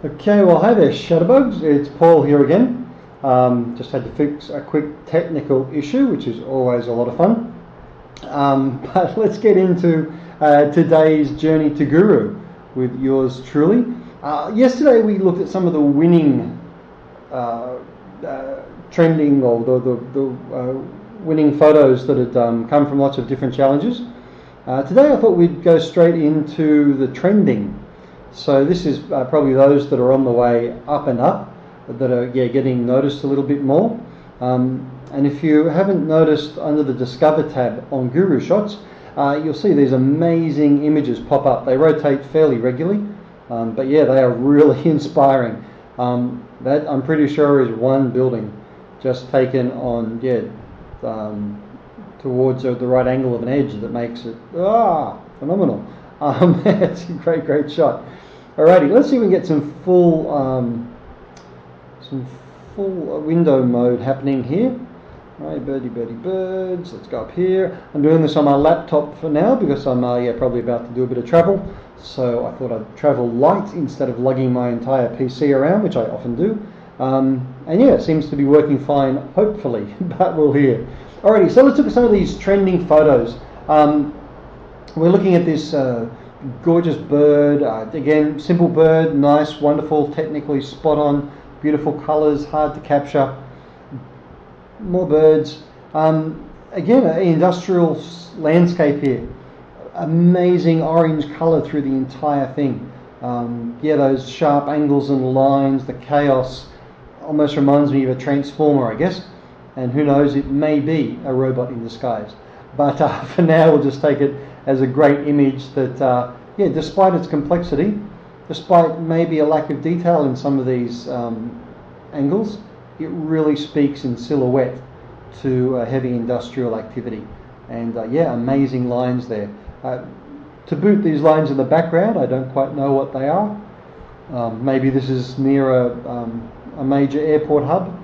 Okay, well, hi there, Shutterbugs. It's Paul here again. Just had to fix a quick technical issue, which is always a lot of fun. But let's get into today's journey to Guru with yours truly. Yesterday we looked at some of the winning trending or the winning photos that had come from lots of different challenges. Today I thought we'd go straight into the trending. So this is probably those that are on the way up and up, that are getting noticed a little bit more. And if you haven't noticed, under the Discover tab on GuruShots, you'll see these amazing images pop up. They rotate fairly regularly, but yeah, they are really inspiring. That I'm pretty sure is one building just taken on towards the right angle of an edge that makes it phenomenal. It's a great shot. Alrighty, let's see if we can get some full window mode happening here. Right, birds. Let's go up here. I'm doing this on my laptop for now because I'm probably about to do a bit of travel. So I thought I'd travel light instead of lugging my entire PC around, which I often do. And yeah, it seems to be working fine, hopefully, but we'll hear. Alrighty, so let's look at some of these trending photos. We're looking at this gorgeous bird. Again, simple bird, nice, wonderful, technically spot on, beautiful colors, hard to capture. More birds. Again, an industrial landscape here. Amazing orange color through the entire thing. Those sharp angles and lines, the chaos, almost reminds me of a transformer, I guess. And who knows, it may be a robot in disguise. But for now, we'll just take it as a great image that, despite its complexity, despite maybe a lack of detail in some of these angles, it really speaks in silhouette to heavy industrial activity. And amazing lines there. To boot, these lines in the background, I don't quite know what they are. Maybe this is near a major airport hub,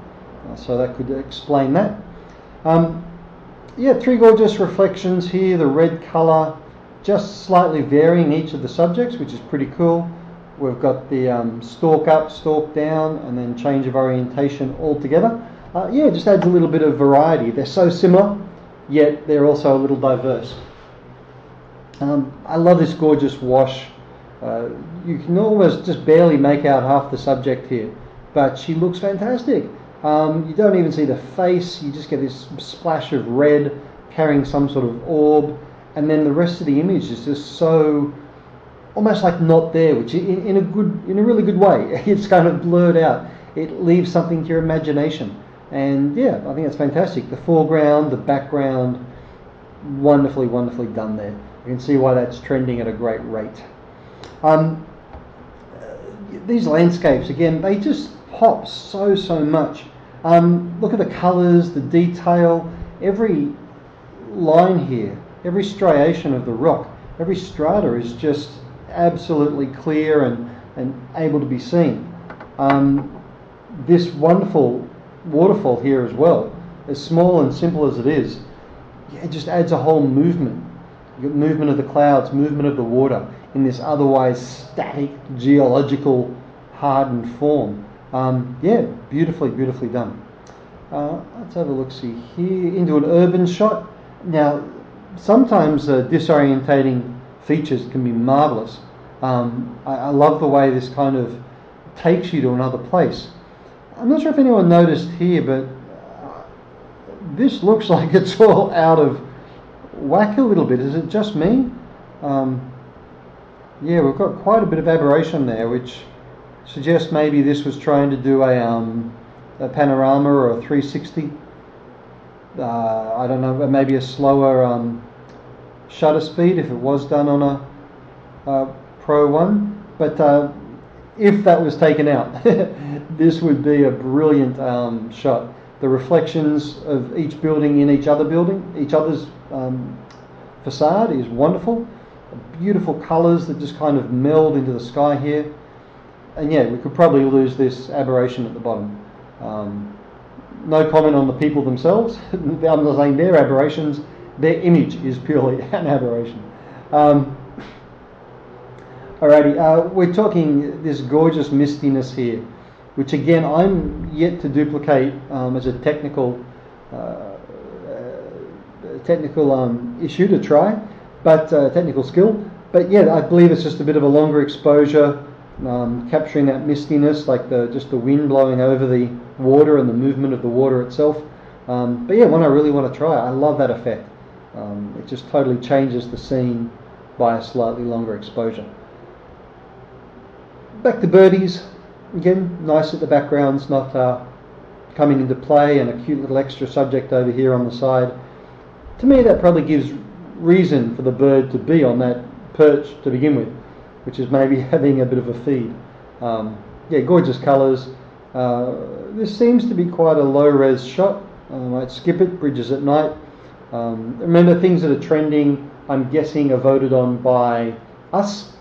so that could explain that. Three gorgeous reflections here. The red color just slightly varying each of the subjects, which is pretty cool. We've got the stalk up, stalk down, and then change of orientation altogether. It just adds a little bit of variety. They're so similar, yet they're also a little diverse. I love this gorgeous wash. You can almost just barely make out half the subject here, but she looks fantastic. You don't even see the face, you just get this splash of red carrying some sort of orb, and then the rest of the image is just so almost like not there, which in a really good way. It's kind of blurred out. It leaves something to your imagination. And I think that's fantastic. The foreground, the background, wonderfully done there. You can see why that's trending at a great rate. These landscapes, again, they just pop so much. Look at the colors, the detail, every line here, every striation of the rock, every strata is just absolutely clear and able to be seen. This wonderful waterfall here as well, as small and simple as it is, it just adds a whole movement. You get movement of the clouds, movement of the water in this otherwise static geological hardened form. Beautifully done. Let's have a look-see here into an urban shot. Now, sometimes disorientating features can be marvelous. I love the way this kind of takes you to another place. I'm not sure if anyone noticed here, but this looks like it's all out of whack a little bit. Is it just me? We've got quite a bit of aberration there, which suggests maybe this was trying to do a panorama or a 360. I don't know, maybe a slower shutter speed if it was done on a Pro 1. But if that was taken out, this would be a brilliant shot. The reflections of each building in each other's facade is wonderful. Beautiful colours that just kind of meld into the sky here. And we could probably lose this aberration at the bottom. No comment on the people themselves. I'm not saying they're aberrations. Their image is purely an aberration. Alrighty, we're talking this gorgeous mistiness here, which again I'm yet to duplicate as a technical issue to try, but technical skill. But yeah, I believe it's just a bit of a longer exposure, capturing that mistiness, like just the wind blowing over the water and the movement of the water itself. But yeah, one I really want to try. I love that effect. It just totally changes the scene by a slightly longer exposure. Back to birdies. Again, nice that the background's not coming into play, and a cute little extra subject over here on the side. To me, that probably gives reason for the bird to be on that perch to begin with, which is maybe having a bit of a feed. Yeah, gorgeous colours. This seems to be quite a low-res shot. I might skip it. Bridges at night. Remember, things that are trending, I'm guessing, are voted on by us,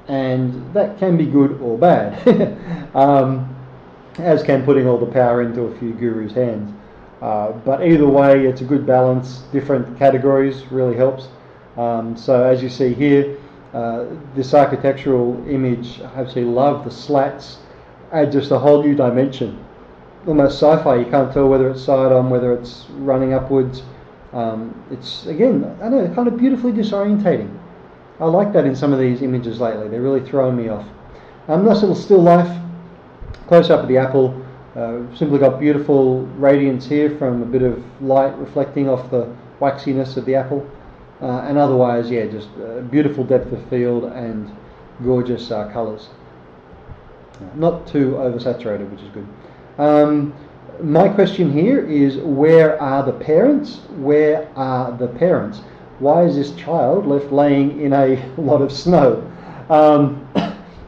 and that can be good or bad, as can putting all the power into a few gurus' hands. But either way, it's a good balance. Different categories really helps. So as you see here, this architectural image, I absolutely love the slats. Add just a whole new dimension. Almost sci-fi. You can't tell whether it's side on, whether it's running upwards. It's, again, I don't know, kind of beautifully disorientating. I like that in some of these images lately. They're really throwing me off. Nice little still life. Close up of the apple. Simply got beautiful radiance here from a bit of light reflecting off the waxiness of the apple. And otherwise, yeah, just beautiful depth of field and gorgeous colours. Not too oversaturated, which is good. My question here is, where are the parents? Where are the parents? Why is this child left laying in a lot of snow?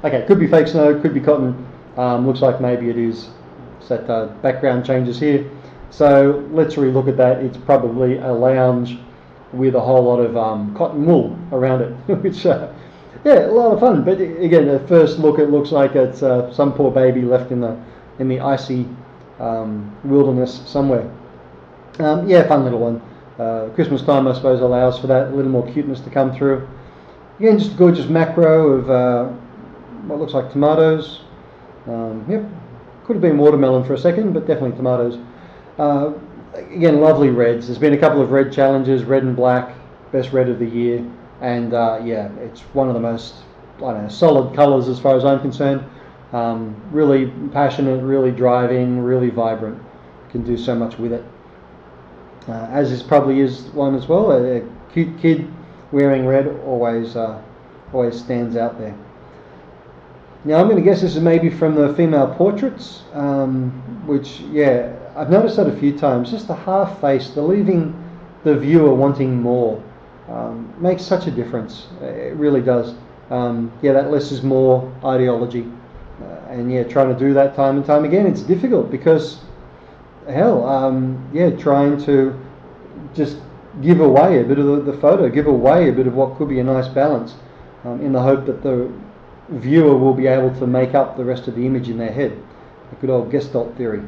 Okay, could be fake snow, could be cotton. Looks like maybe it is. That background changes here. So let's relook at that. It's probably a lounge with a whole lot of cotton wool around it, which yeah, a lot of fun. But again, at first look, it looks like it's some poor baby left in the icy wilderness somewhere. Yeah, fun little one. Christmas time, I suppose, allows for that, a little more cuteness to come through. Again, just a gorgeous macro of what looks like tomatoes. Yep, could have been watermelon for a second, but definitely tomatoes. Again, lovely reds. There's been a couple of red challenges, red and black, best red of the year, and yeah, it's one of the most, I don't know, solid colours as far as I'm concerned. Really passionate, really driving, really vibrant. Can do so much with it. As this probably is one as well. A cute kid wearing red always stands out there. Now I'm going to guess this is maybe from the female portraits, which, yeah, I've noticed that a few times. Just the half face, the leaving the viewer wanting more, makes such a difference. It really does. Yeah, that less is more ideology. And yeah, trying to do that time and time again, it's difficult because, hell, yeah, trying to just give away a bit of the photo, give away a bit of what could be a nice balance, in the hope that the viewer will be able to make up the rest of the image in their head. A good old Gestalt theory.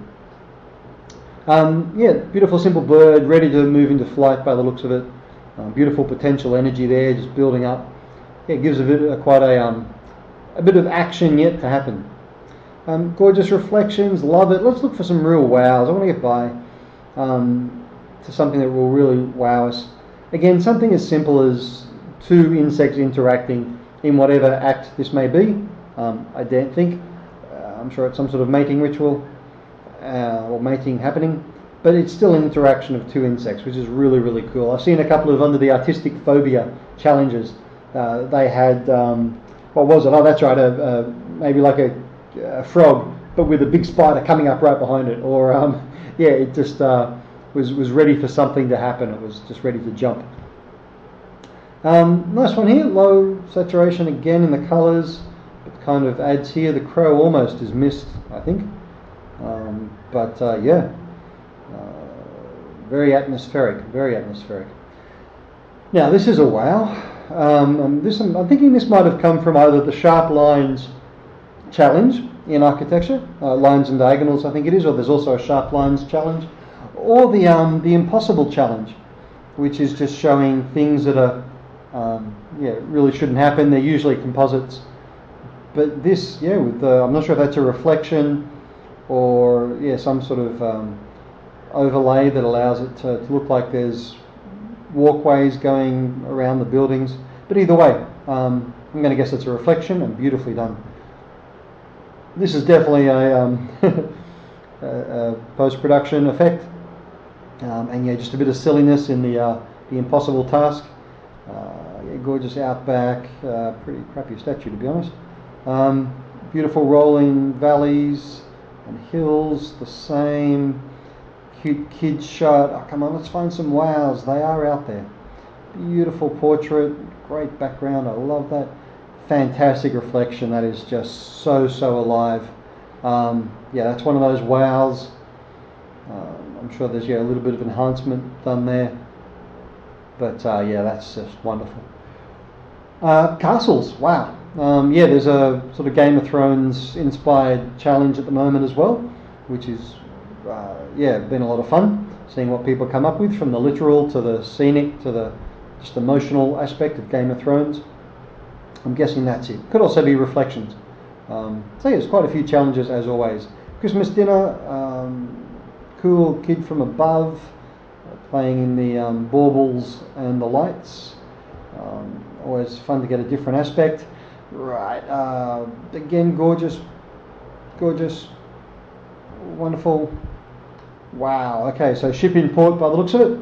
Yeah, beautiful simple bird, ready to move into flight by the looks of it. Beautiful potential energy there, just building up. Yeah, it gives quite a bit of action yet to happen. Gorgeous reflections, love it. Let's look for some real wows. I want to get by to something that will really wow us. Again, something as simple as two insects interacting in whatever act this may be. I don't think. I'm sure it's some sort of mating ritual or mating happening, but it's still an interaction of two insects, which is really, really cool. I've seen a couple of under the artistic phobia challenges. They had, what was it? Oh, that's right, maybe like a frog, but with a big spider coming up right behind it. Or, yeah, it just was ready for something to happen. It was just ready to jump. Nice one here, low saturation again in the colours. It kind of adds here. The crow almost is missed, I think. But yeah, very atmospheric, very atmospheric. Now this is a wow. I'm thinking this might have come from either the sharp lines challenge in architecture, lines and diagonals I think it is, or there's also a sharp lines challenge, or the impossible challenge, which is just showing things that are yeah, really shouldn't happen. They're usually composites. But this, yeah, with I'm not sure if that's a reflection or yeah, some sort of overlay that allows it to look like there's walkways going around the buildings. But either way, I'm going to guess it's a reflection and beautifully done. This is definitely a post-production effect, and yeah, just a bit of silliness in the impossible task. Yeah, gorgeous outback, pretty crappy statue to be honest. Beautiful rolling valleys and hills, the same. Cute kid shot. Oh, come on, let's find some wows. They are out there. Beautiful portrait, great background. I love that. Fantastic reflection. That is just so alive. Yeah, that's one of those wows. I'm sure there's a little bit of enhancement done there. But yeah, that's just wonderful. Castles, wow. Yeah, there's a sort of Game of Thrones inspired challenge at the moment as well, which is yeah, been a lot of fun seeing what people come up with, from the literal to the scenic to the just emotional aspect of Game of Thrones. I'm guessing that's it. Could also be reflections. So yeah, there's quite a few challenges as always. Christmas dinner, cool kid from above, playing in the baubles and the lights. Always fun to get a different aspect. Right, again, gorgeous, wonderful. Wow. Okay, so ship in port by the looks of it.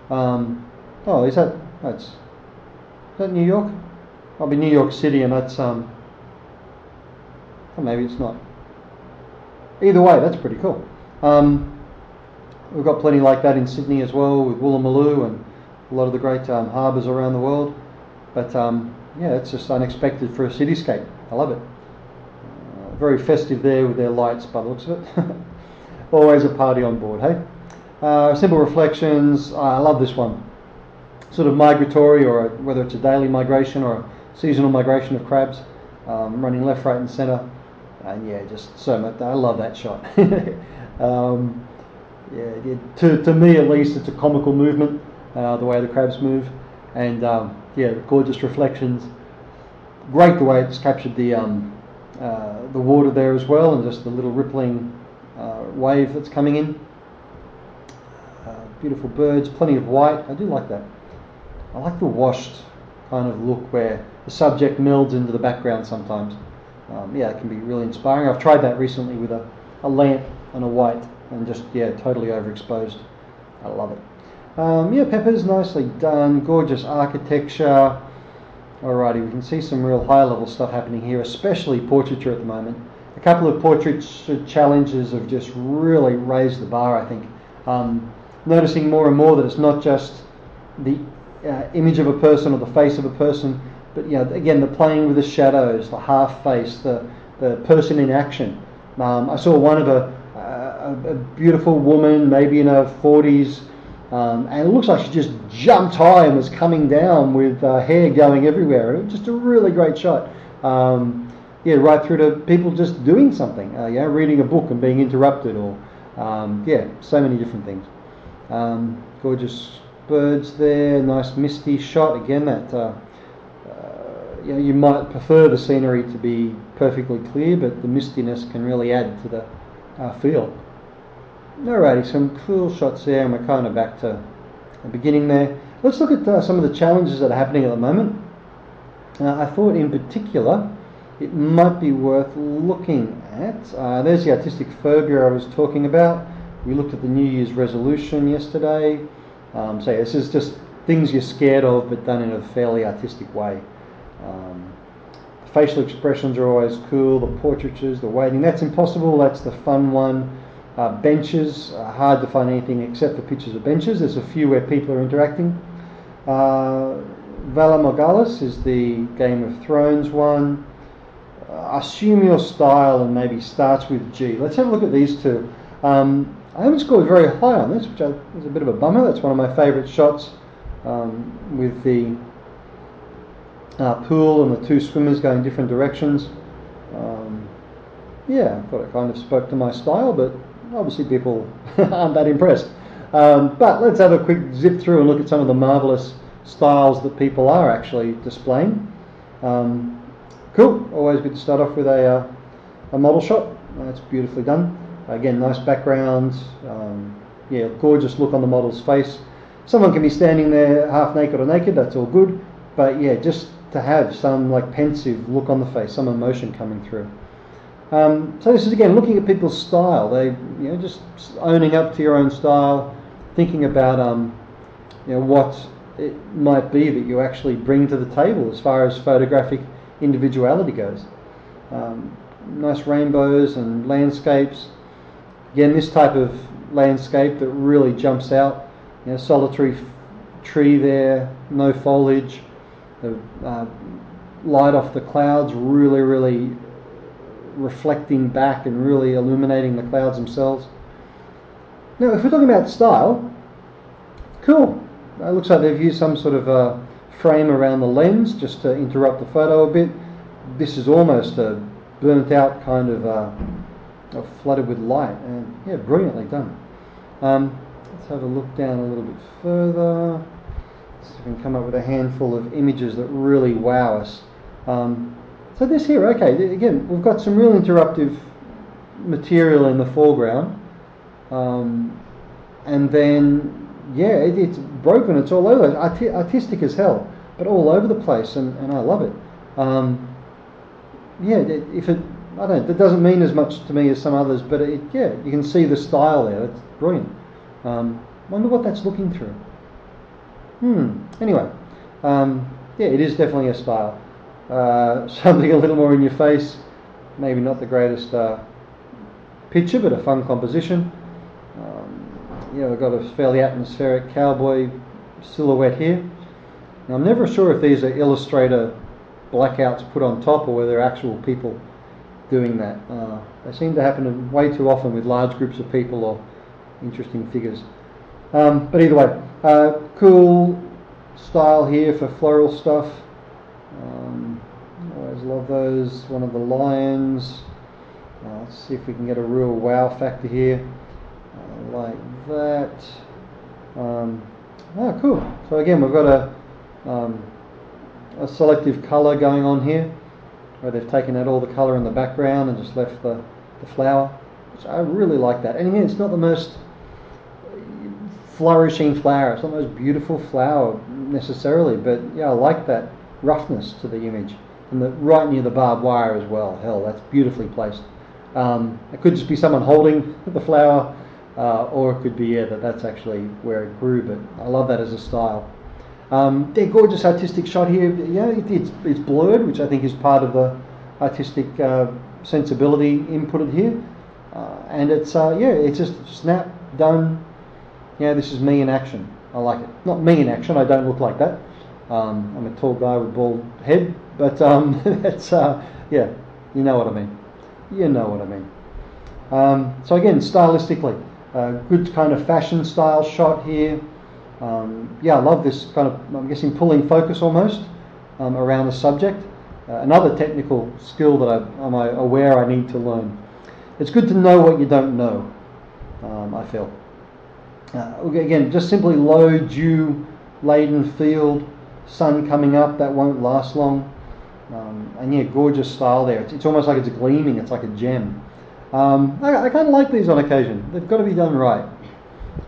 Oh, is that New York? I'll be New York City, and that's oh, maybe it's not. Either way, that's pretty cool. We've got plenty like that in Sydney as well, with Woolloomooloo and a lot of the great harbours around the world. But yeah, it's just unexpected for a cityscape. I love it. Very festive there with their lights by the looks of it. Always a party on board, hey? Simple reflections. I love this one. Sort of migratory, or whether it's a daily migration or a seasonal migration of crabs, running left, right and centre. And yeah, just so much. I love that shot. Yeah, to me at least, it's a comical movement, the way the crabs move. And yeah, gorgeous reflections. Great the way it's captured the water there as well, and just the little rippling wave that's coming in. Beautiful birds, plenty of white. I do like that. I like the washed kind of look where the subject melds into the background sometimes. Yeah, it can be really inspiring. I've tried that recently with a lamp and a white, and just, yeah, totally overexposed. I love it. Yeah, peppers, nicely done. Gorgeous architecture. Alrighty, we can see some real high level stuff happening here, especially portraiture at the moment. A couple of portraiture challenges have just really raised the bar, I think. Noticing more and more that it's not just the image of a person or the face of a person, but again, the playing with the shadows, the half face, the person in action. I saw one of a beautiful woman, maybe in her 40s, and it looks like she just jumped high and was coming down with hair going everywhere. It was just a really great shot. Yeah, right through to people just doing something, reading a book and being interrupted, or yeah, so many different things. Gorgeous birds there, nice misty shot. Again, that you might prefer the scenery to be perfectly clear, but the mistiness can really add to the feel. Alrighty, some cool shots there, and we're kind of back to the beginning there. Let's look at some of the challenges that are happening at the moment. I thought in particular it might be worth looking at. There's the artistic phobia I was talking about. We looked at the New Year's resolution yesterday. So yeah, this is just things you're scared of, but done in a fairly artistic way. The facial expressions are always cool. The portraitures, the waiting, that's impossible. That's the fun one. Benches, hard to find anything except for pictures of benches. There's a few where people are interacting. Vala Morghulis is the Game of Thrones one. Assume your style and maybe starts with G. Let's have a look at these two. I haven't scored very high on this, which is a bit of a bummer. That's one of my favourite shots, with the pool and the two swimmers going different directions. Yeah, I thought it kind of spoke to my style, but obviously people aren't that impressed. But let's have a quick zip through and look at some of the marvellous styles that people are actually displaying. Cool. Always good to start off with a model shot. That's beautifully done. Again, nice background. Yeah, gorgeous look on the model's face. Someone can be standing there half naked or naked. That's all good. But yeah, just to have some like pensive look on the face, some emotion coming through. So this is again looking at people's style. They, you know, just owning up to your own style, thinking about you know, what it might be that you actually bring to the table as far as photographic individuality goes. Nice rainbows and landscapes. Again, this type of landscape that really jumps out. You know, solitary tree there, no foliage. The light off the clouds really reflecting back and really illuminating the clouds themselves. Now, if we're talking about style, cool. It looks like they've used some sort of a frame around the lens just to interrupt the photo a bit. This is almost a burnt out kind of flooded with light, and yeah, brilliantly done. Let's have a look down a little bit further. See if we can come up with a handful of images that really wow us. So this here, okay, again, we've got some real interruptive material in the foreground, and then yeah, it's broken, it's all over, artistic as hell, but all over the place, and I love it. Yeah, if it, I don't know, that doesn't mean as much to me as some others, but yeah, you can see the style there. It's brilliant. Wonder what that's looking through. Anyway, yeah, it is definitely a style. Something a little more in your face. Maybe not the greatest picture, but a fun composition. Yeah, we've got a fairly atmospheric cowboy silhouette here. Now, I'm never sure if these are Illustrator blackouts put on top or whether they're actual people doing that. They seem to happen way too often with large groups of people or interesting figures. But either way, cool style here for floral stuff. Always love those. One of the lions. Let's see if we can get a real wow factor here. Like that. Cool. So again, we've got a selective colour going on here, where they've taken out all the colour in the background and just left the flower, which I really like that. And again, it's not the most flourishing flower, it's not the most beautiful flower necessarily, but yeah, I like that roughness to the image, and right near the barbed wire as well. Hell, that's beautifully placed. It could just be someone holding the flower, or it could be that's actually where it grew, but I love that as a style. They're gorgeous artistic shot here. Yeah, it's blurred, which I think is part of the artistic sensibility inputted here. And it's it's just snap done. Yeah, this is me in action. I like it. Not me in action. I don't look like that. I'm a tall guy with a bald head, but that's yeah, you know what I mean. You know what I mean. So again, stylistically, good kind of fashion style shot here. Yeah, I love this kind of, I'm guessing, pulling focus almost around the subject. Another technical skill that I'm aware I need to learn. It's good to know what you don't know, I feel. Again, just simply low dew-laden field, sun coming up, that won't last long. And yeah, gorgeous style there. It's almost like it's gleaming, it's like a gem. I kind of like these on occasion. They've got to be done right.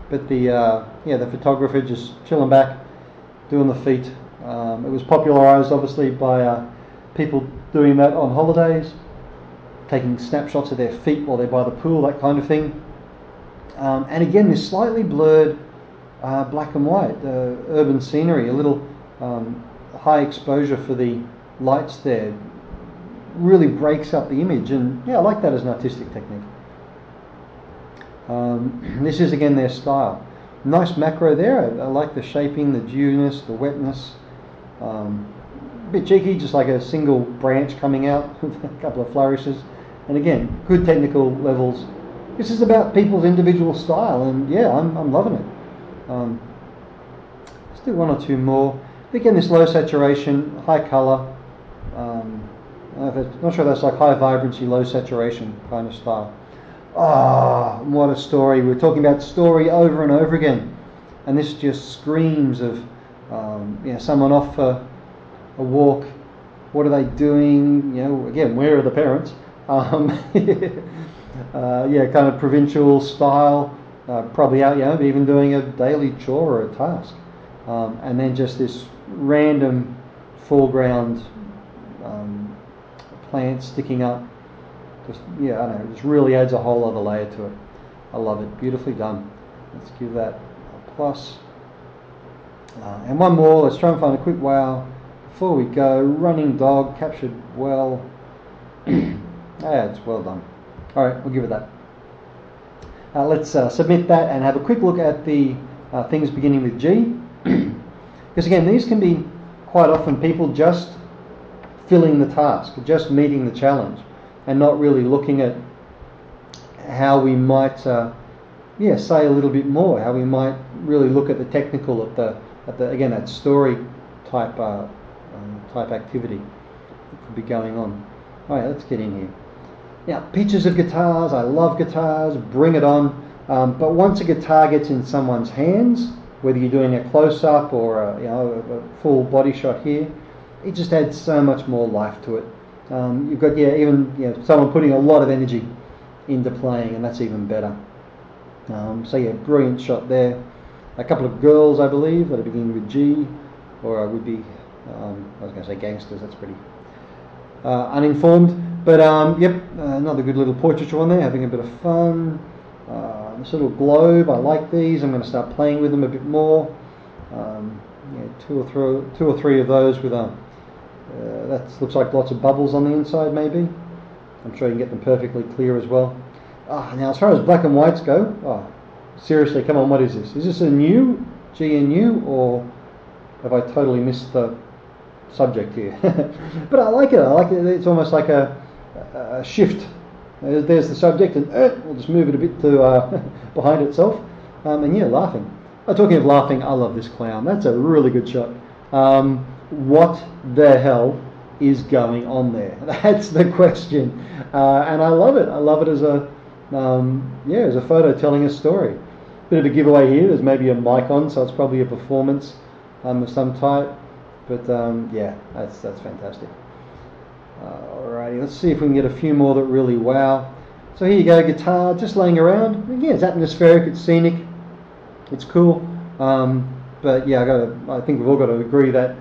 But the photographer just chilling back, doing the feet. It was popularised obviously by people doing that on holidays, taking snapshots of their feet while they're by the pool, that kind of thing. And again, this slightly blurred black and white urban scenery, a little high exposure for the lights there, really breaks up the image, and yeah, I like that as an artistic technique. This is again their style. Nice macro there. I like the shaping, the dewness, the wetness. A bit cheeky, just like a single branch coming out with a couple of flourishes. And again, good technical levels. This is about people's individual style, and yeah, I'm loving it. Let's do one or two more. Again, this low saturation, high colour. I'm not sure that's like high vibrancy, low saturation kind of style. Ah, what a story. We're talking about story over and over again, and this just screams of Someone off for a walk. What are they doing? Again, where are the parents? Kind of provincial style. Probably out, even doing a daily chore or a task. And then just this random foreground plant sticking up. Just, I don't know, it just really adds a whole other layer to it. I love it. Beautifully done. Let's give that a plus. And one more. Let's try and find a quick wow before we go. Running dog, captured well. It's well done. All right, we'll give it that. Let's submit that and have a quick look at the things beginning with G. Because again, these can be quite often people just filling the task, just meeting the challenge, and not really looking at how we might, say a little bit more. How we might really look at the technical, at the again, that story type activity that could be going on. All right, let's get in here. Now, pictures of guitars. I love guitars. Bring it on. But once a guitar gets in someone's hands, whether you're doing a close-up or a full body shot here, it just adds so much more life to it. You've got even someone putting a lot of energy into playing, and that's even better. Brilliant shot there. A couple of girls, I believe, that are beginning with G, or would be, I was going to say gangsters. That's pretty uninformed. But another good little portraiture on there, having a bit of fun. This little globe, I like these. I'm going to start playing with them a bit more. Two or three of those with that looks like lots of bubbles on the inside. Maybe I'm sure you can get them perfectly clear as well. Now as far as black and whites go, seriously, come on, what is this? Is this a new GNU, or have I totally missed the subject here? But I like it. It's almost like a shift. There's the subject, and we'll just move it a bit to behind itself. Laughing. Talking of laughing, I love this clown. That's a really good shot. What the hell is going on there? That's the question. And I love it. I love it as a photo telling a story. Bit of a giveaway here. There's maybe a mic on, so it's probably a performance of some type. But that's fantastic. Alrighty, let's see if we can get a few more that really wow. So here you go, guitar just laying around. Yeah, it's atmospheric, it's scenic, it's cool. But I think we've all got to agree that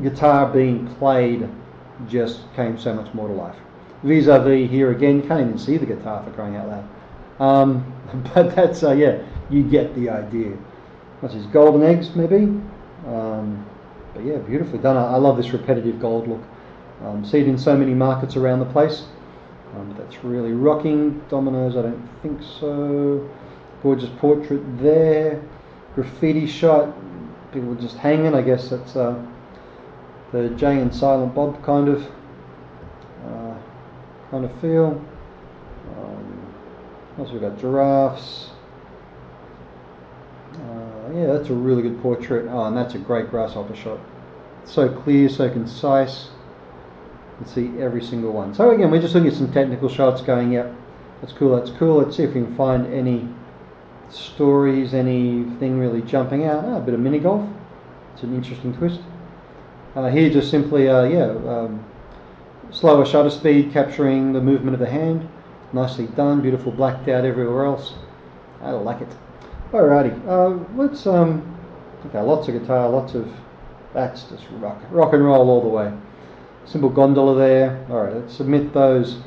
guitar being played just came so much more to life. Vis-a-vis here again, you can't even see the guitar for crying out loud. But that's you get the idea. What's this, golden eggs maybe? But yeah, beautifully done. I love this repetitive gold look. See it in so many markets around the place. That's really rocking. Dominoes, I don't think so. Gorgeous portrait there. Graffiti shot. People just hanging. I guess that's the Jay and Silent Bob kind of feel. Also we've got giraffes. That's a really good portrait. And that's a great grasshopper shot. So clear, so concise. You can see every single one. So again, we're just looking at some technical shots going, yep, that's cool, that's cool. Let's see if we can find any stories, anything really jumping out. A bit of mini golf. It's an interesting twist. Here just simply, slower shutter speed, capturing the movement of the hand. Nicely done, beautiful blacked out everywhere else. I like it. Alrighty, let's, lots of guitar, that's just rock and roll all the way. Simple gondola there. Alright, let's submit those.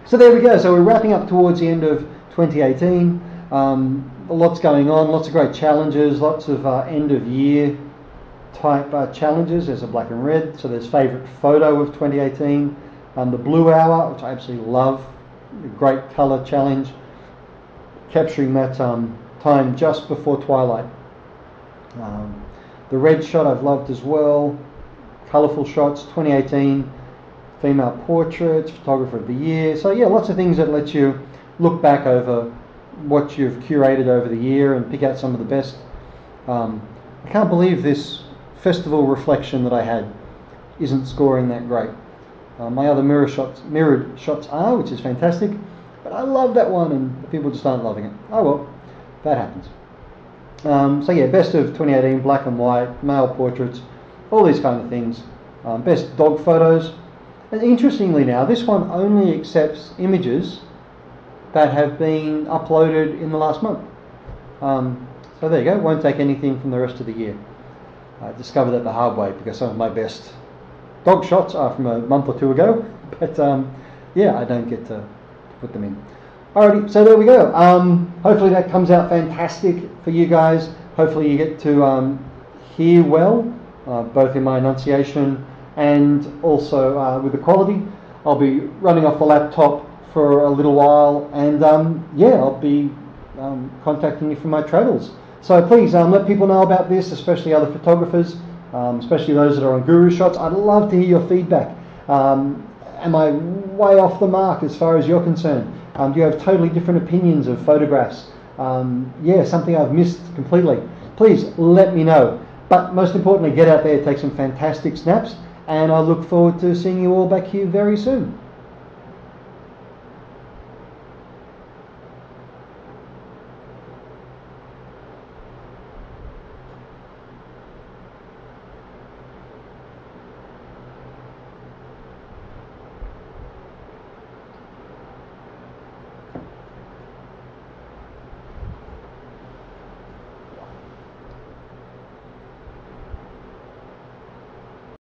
So there we go, so we're wrapping up towards the end of 2018. Lots going on, lots of great challenges, lots of end of year type challenges. There's a black and red, so there's favourite photo of 2018. The blue hour, which I absolutely love, a great colour challenge, capturing that time just before twilight. The red shot I've loved as well. Colourful shots, 2018, female portraits, photographer of the year. So yeah, lots of things that let you look back over what you've curated over the year and pick out some of the best. I can't believe this festival reflection that I had isn't scoring that great. My other mirrored shots are, which is fantastic, but I love that one and people just aren't loving it. Oh well, that happens. So yeah, best of 2018, black and white, male portraits, all these kind of things. Best dog photos. And interestingly now, this one only accepts images that have been uploaded in the last month. So there you go, won't take anything from the rest of the year. I discovered that the hard way because some of my best dog shots are from a month or two ago, but yeah, I don't get to put them in. Alrighty, so there we go. Hopefully that comes out fantastic for you guys. Hopefully you get to hear well, both in my enunciation and also with the quality. I'll be running off the laptop for a little while, and yeah, I'll be contacting you for my travels. So please let people know about this, especially other photographers, especially those that are on GuruShots. I'd love to hear your feedback. Am I way off the mark as far as you're concerned? Do you have totally different opinions of photographs? Yeah, something I've missed completely. Please let me know. But most importantly, get out there, take some fantastic snaps, and I look forward to seeing you all back here very soon.